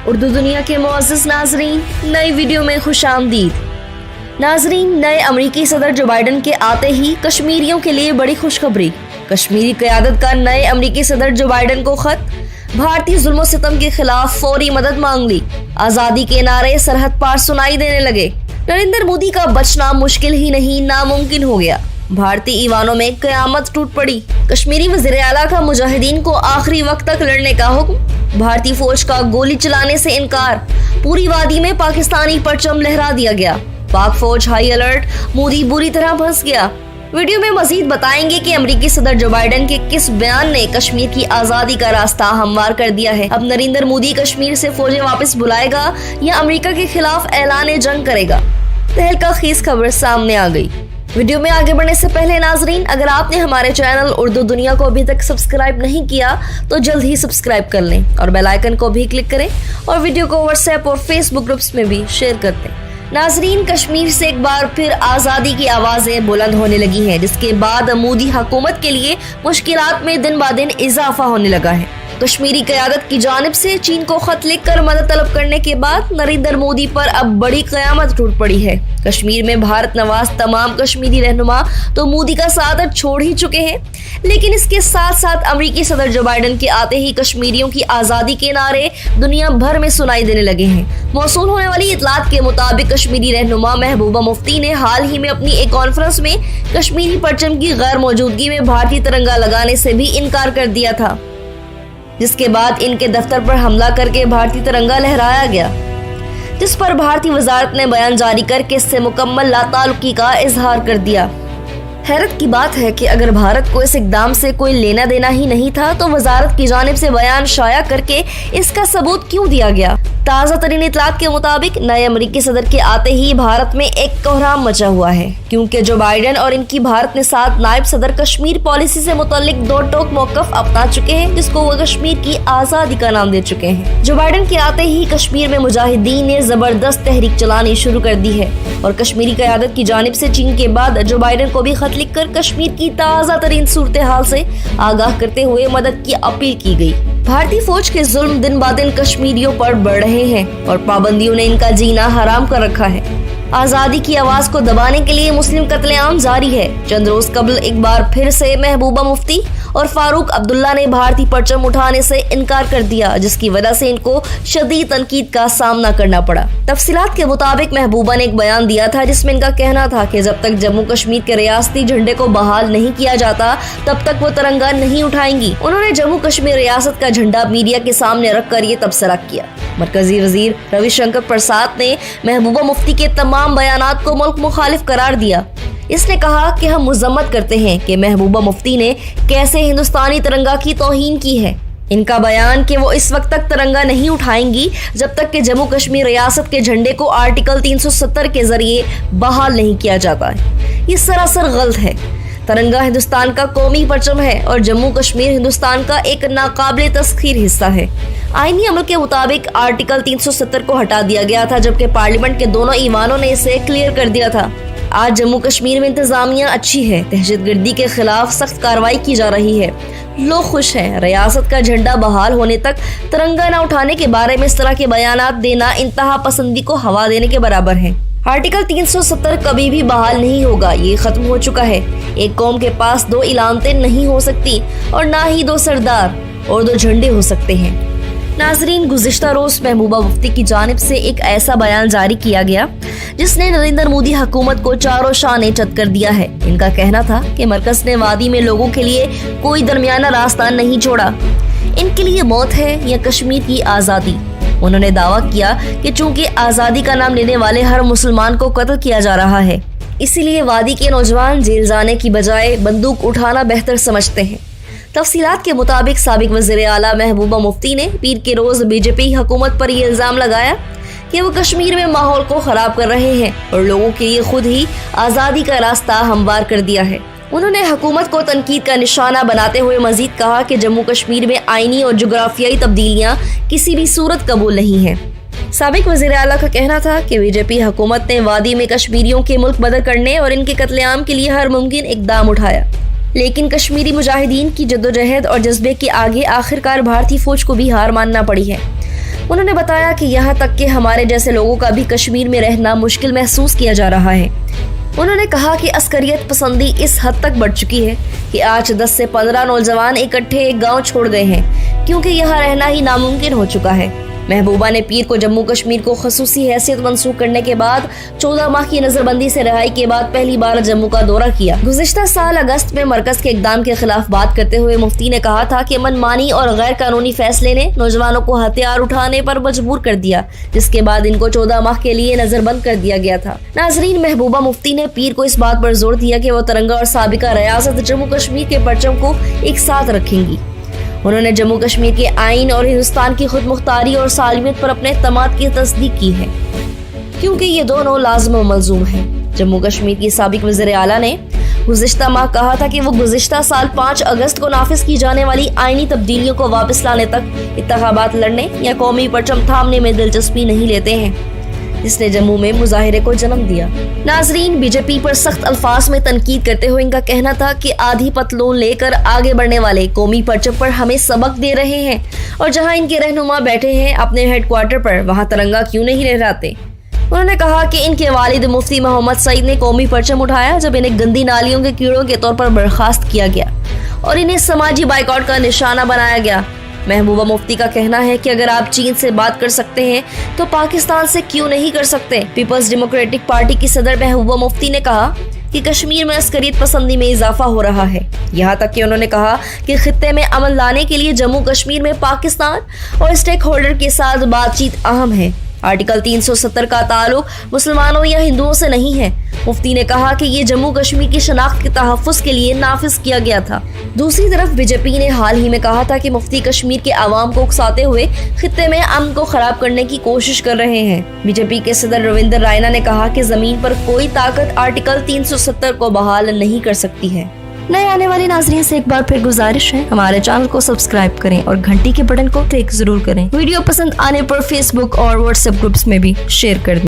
اردو دنیا کے معزز ناظرین، نئی ویڈیو میں خوش آمدید۔ ناظرین، نئے امریکی صدر جو بائیڈن کے آتے ہی کشمیریوں کے لیے بڑی خوشخبری۔ کشمیری قیادت کا نئے امریکی صدر جو بائیڈن کو خط، بھارتی ظلم و ستم کے خلاف فوری مدد مانگ لی، آزادی کے نعرے سرحد پار سنائی دینے لگے، نریندر مودی کا بچنا مشکل ہی نہیں ناممکن ہو گیا، بھارتی ایوانوں میں قیامت ٹوٹ پڑی، کشمیری وزیر اعلیٰ کا مجاہدین کو آخری وقت تک لڑنے کا حکم، بھارتی فوج کا گولی چلانے سے انکار، پوری وادی میں پاکستانی پرچم لہرا دیا گیا، پاک فوج ہائی الرٹ، مودی بری طرح پھنس گیا۔ ویڈیو میں مزید بتائیں گے کہ امریکی صدر جو بائیڈن کے کس بیان نے کشمیر کی آزادی کا راستہ ہموار کر دیا ہے۔ اب نریندر مودی کشمیر سے فوجیں واپس بلائے گا یا امریکہ کے خلاف اعلان جنگ کرے گا؟ تہلکہ خیز خبر سامنے آ گئی۔ ویڈیو میں آگے بڑھنے سے پہلے ناظرین، اگر آپ نے ہمارے چینل اردو دنیا کو ابھی تک سبسکرائب نہیں کیا تو جلد ہی سبسکرائب کر لیں اور بیل آئیکن کو بھی کلک کریں اور ویڈیو کو واٹس ایپ اور فیس بک گروپس میں بھی شیئر کر دیں۔ ناظرین، کشمیر سے ایک بار پھر آزادی کی آوازیں بلند ہونے لگی ہیں، جس کے بعد مودی حکومت کے لیے مشکلات میں دن بہ دن اضافہ ہونے لگا ہے۔ کشمیری قیادت کی جانب سے چین کو خط لکھ کر مدد طلب کرنے کے بعد نریندر مودی پر اب بڑی قیامت ٹوٹ پڑی ہے۔ کشمیر میں بھارت نواز تمام کشمیری رہنما تو مودی کا ساتھ چھوڑ ہی چکے ہیں، لیکن اس کے ساتھ ساتھ امریکی صدر جو بائیڈن کے آتے ہی کشمیریوں کی آزادی کے نعرے دنیا بھر میں سنائی دینے لگے ہیں۔ موصول ہونے والی اطلاعات کے مطابق کشمیری رہنما محبوبہ مفتی نے حال ہی میں اپنی ایک کانفرنس میں کشمیری پرچم کی غیر موجودگی میں بھارتی ترنگا لگانے سے بھی انکار کر دیا تھا، جس کے بعد ان کے دفتر پر حملہ کر کے بھارتی ترنگا لہرایا گیا، جس پر بھارتی وزارت نے بیان جاری کر کے اس سے مکمل لا تعلقی کا اظہار کر دیا۔ حیرت کی بات ہے کہ اگر بھارت کو اس اقدام سے کوئی لینا دینا ہی نہیں تھا تو وزارت کی جانب سے بیان شائع کر کے اس کا ثبوت کیوں دیا گیا؟ تازہ ترین اطلاعات کے مطابق نئے امریکی صدر کے آتے ہی بھارت میں ایک کوہرام مچا ہوا ہے، کیونکہ جو بائیڈن اور ان کی بھارت نے ساتھ نائب صدر کشمیر پالیسی سے متعلق دو ٹوک موقف اپنا چکے ہیں، جس کو وہ کشمیر کی آزادی کا نام دے چکے ہیں۔ جو بائیڈن کے آتے ہی کشمیر میں مجاہدین نے زبردست تحریک چلانی شروع کر دی ہے اور کشمیری قیادت کی جانب سے چین کے بعد جو بائیڈن کو بھی خط لکھ کر کشمیر کی تازہ ترین صورتحال سے آگاہ کرتے ہوئے مدد کی اپیل کی گئی۔ بھارتی فوج کے ظلم دن بہ دن کشمیریوں پر بڑھ رہے ہیں اور پابندیوں نے ان کا جینا حرام کر رکھا ہے۔ آزادی کی آواز کو دبانے کے لیے مسلم قتل عام جاری ہے۔ چند روز قبل ایک بار پھر سے محبوبہ مفتی اور فاروق عبداللہ نے بھارتی پرچم اٹھانے سے انکار کر دیا، جس کی وجہ سے ان کو شدید تنقید کا سامنا کرنا پڑا۔ تفصیلات کے مطابق محبوبہ نے ایک بیان دیا تھا جس میں ان کا کہنا تھا کہ جب تک جموں کشمیر کے ریاستی جھنڈے کو بحال نہیں کیا جاتا تب تک وہ ترنگا نہیں اٹھائیں گی۔ انہوں نے جموں کشمیر ریاست کا جھنڈا میڈیا کے سامنے رکھ کر یہ تبصرہ کیا۔ مرکزی وزیر روی شنکر پرساد نے محبوبہ مفتی کے تمام بیانات کو ملک مخالف قرار دیا۔ اس نے کہا کہ ہم مذمت کرتے ہیں کہ محبوبہ مفتی نے کیسے ہندوستانی ترنگا کی توہین کی ہے۔ ان کا بیان کہ وہ اس وقت تک ترنگا نہیں اٹھائیں گی جب تک کہ جموں کشمیر ریاست کے جھنڈے کو آرٹیکل 370 کے ذریعے بحال نہیں کیا جاتا ہے، یہ سراسر غلط ہے۔ ترنگا ہندوستان کا قومی پرچم ہے اور جموں کشمیر ہندوستان کا ایک ناقابل تسخیر حصہ ہے۔ آئینی عمل کے مطابق آرٹیکل 370 کو ہٹا دیا گیا تھا، جبکہ پارلیمنٹ کے دونوں ایوانوں نے اسے کلیئر کر دیا تھا۔ آج جموں کشمیر میں انتظامیہ اچھی ہے، دہشت گردی کے خلاف سخت کارروائی کی جا رہی ہے، لوگ خوش ہیں۔ ریاست کا جھنڈا بحال ہونے تک ترنگا نہ اٹھانے کے بارے میں اس طرح کے بیانات دینا انتہا پسندی کو ہوا دینے کے برابر ہے۔ آرٹیکل 370 کبھی بھی بحال نہیں ہوگا، یہ ختم ہو چکا ہے۔ ایک قوم کے پاس دو علامتیں نہیں ہو سکتی اور نہ ہی دو سردار اور دو جھنڈے ہو سکتے ہیں۔ ناظرین، گزشتہ روز محبوبہ مفتی کی جانب سے ایک ایسا بیان جاری کیا گیا جس نے نریندر مودی حکومت کو چاروں شانے چت کر دیا ہے۔ ان کا کہنا تھا کہ مرکز نے وادی میں لوگوں کے لیے کوئی درمیانہ راستہ نہیں چھوڑا، ان کے لیے موت ہے یا کشمیر کی آزادی۔ انہوں نے دعویٰ کیا کہ چونکہ آزادی کا نام لینے والے ہر مسلمان کو قتل کیا جا رہا ہے، اسی لیے وادی کے نوجوان جیل جانے کی بجائے بندوق اٹھانا بہتر سمجھتے ہیں۔ تفصیلات کے مطابق سابق وزیر اعلیٰ محبوبہ مفتی نے پیر کے روز بی جے پی حکومت پر یہ الزام لگایا کہ وہ کشمیر میں ماحول کو خراب کر رہے ہیں اور لوگوں کے لیے خود ہی آزادی کا راستہ ہموار کر دیا ہے۔ انہوں نے حکومت کو تنقید کا نشانہ بناتے ہوئے مزید کہا کہ جموں کشمیر میں آئینی اور جغرافیائی تبدیلیاں کسی بھی صورت قبول نہیں ہیں۔ سابق وزیر اعلیٰ کا کہنا تھا کہ بی جے پی حکومت نے وادی میں کشمیریوں کے ملک بدر کرنے اور ان کے قتل عام کے لیے ہر ممکن اقدام اٹھایا، لیکن کشمیری مجاہدین کی جدوجہد اور جذبے کے آگے آخرکار بھارتی فوج کو بھی ہار ماننا پڑی ہے۔ انہوں نے بتایا کہ یہاں تک کہ ہمارے جیسے لوگوں کا بھی کشمیر میں رہنا مشکل محسوس کیا جا رہا ہے۔ انہوں نے کہا کہ عسکریت پسندی اس حد تک بڑھ چکی ہے کہ آج 10 سے 15 نوجوان اکٹھے ایک گاؤں چھوڑ گئے ہیں کیونکہ یہاں رہنا ہی ناممکن ہو چکا ہے۔ محبوبہ نے پیر کو جموں کشمیر کو خصوصی حیثیت منسوخ کرنے کے بعد 14 ماہ کی نظر بندی سے رہائی کے بعد پہلی بار جموں کا دورہ کیا۔ گزشتہ سال اگست میں مرکز کے اقدام کے خلاف بات کرتے ہوئے مفتی نے کہا تھا کہ من مانی اور غیر قانونی فیصلے نے نوجوانوں کو ہتھیار اٹھانے پر مجبور کر دیا، جس کے بعد ان کو 14 ماہ کے لیے نظر بند کر دیا گیا تھا۔ ناظرین، محبوبہ مفتی نے پیر کو اس بات پر زور دیا کہ وہ ترنگا اور سابقہ ریاست جموں کشمیر کے پرچم کو ایک ساتھ رکھیں گی۔ انہوں نے جموں کشمیر کے آئین اور ہندوستان کی خود مختاری اور سالمیت پر اپنے اعتماد کی تصدیق کی ہے کیونکہ یہ دونوں لازم و ملزوم ہیں۔ جموں کشمیر کی سابق وزیر اعلیٰ نے گزشتہ ماہ کہا تھا کہ وہ گزشتہ سال 5 اگست کو نافذ کی جانے والی آئینی تبدیلیوں کو واپس لانے تک انتخابات لڑنے یا قومی پرچم تھامنے میں دلچسپی نہیں لیتے ہیں، جس نے جموں میں مظاہرے کو جنم دیا۔ ناظرین، بی جے پی پر سخت الفاظ میں تنقید کرتے ہوئے ان کا کہنا تھا کہ آدھی پتلون لے کر آگے بڑھنے والے قومی پرچم پر ہمیں سبق دے رہے ہیں، اور جہاں ان کے رہنما بیٹھے ہیں اپنے ہیڈ کوارٹر پر، وہاں ترنگا کیوں نہیں لہراتے۔ انہوں نے کہا کہ ان کے والد مفتی محمد سعید نے قومی پرچم اٹھایا جب انہیں گندی نالیوں کے کیڑوں کے طور پر برخاست کیا گیا اور انہیں سماجی بائیکاٹ کا نشانہ بنایا گیا۔ محبوبہ مفتی کا کہنا ہے کہ اگر آپ چین سے بات کر سکتے ہیں تو پاکستان سے کیوں نہیں کر سکتے۔ پیپلز ڈیموکریٹک پارٹی کی صدر محبوبہ مفتی نے کہا کہ کشمیر میں عسکریت پسندی میں اضافہ ہو رہا ہے، یہاں تک کہ انہوں نے کہا کہ خطے میں امن لانے کے لیے جموں کشمیر میں پاکستان اور اسٹیک ہولڈر کے ساتھ بات چیت اہم ہے۔ آرٹیکل 370 کا تعلق مسلمانوں یا ہندوؤں سے نہیں ہے۔ مفتی نے کہا کہ یہ جموں کشمیر کی شناخت کے تحفظ کے لیے نافذ کیا گیا تھا۔ دوسری طرف بی جے پی نے حال ہی میں کہا تھا کہ مفتی کشمیر کے عوام کو اکساتے ہوئے خطے میں امن کو خراب کرنے کی کوشش کر رہے ہیں۔ بی جے پی کے صدر رویندر رائنا نے کہا کہ زمین پر کوئی طاقت آرٹیکل 370 کو بحال نہیں کر سکتی ہے۔ نئے آنے والے ناظرین سے ایک بار پھر گزارش ہے، ہمارے چینل کو سبسکرائب کریں اور گھنٹی کے بٹن کو کلک ضرور کریں۔ ویڈیو پسند آنے پر فیس بک اور واٹس ایپ گروپس میں بھی شیئر کر دیں۔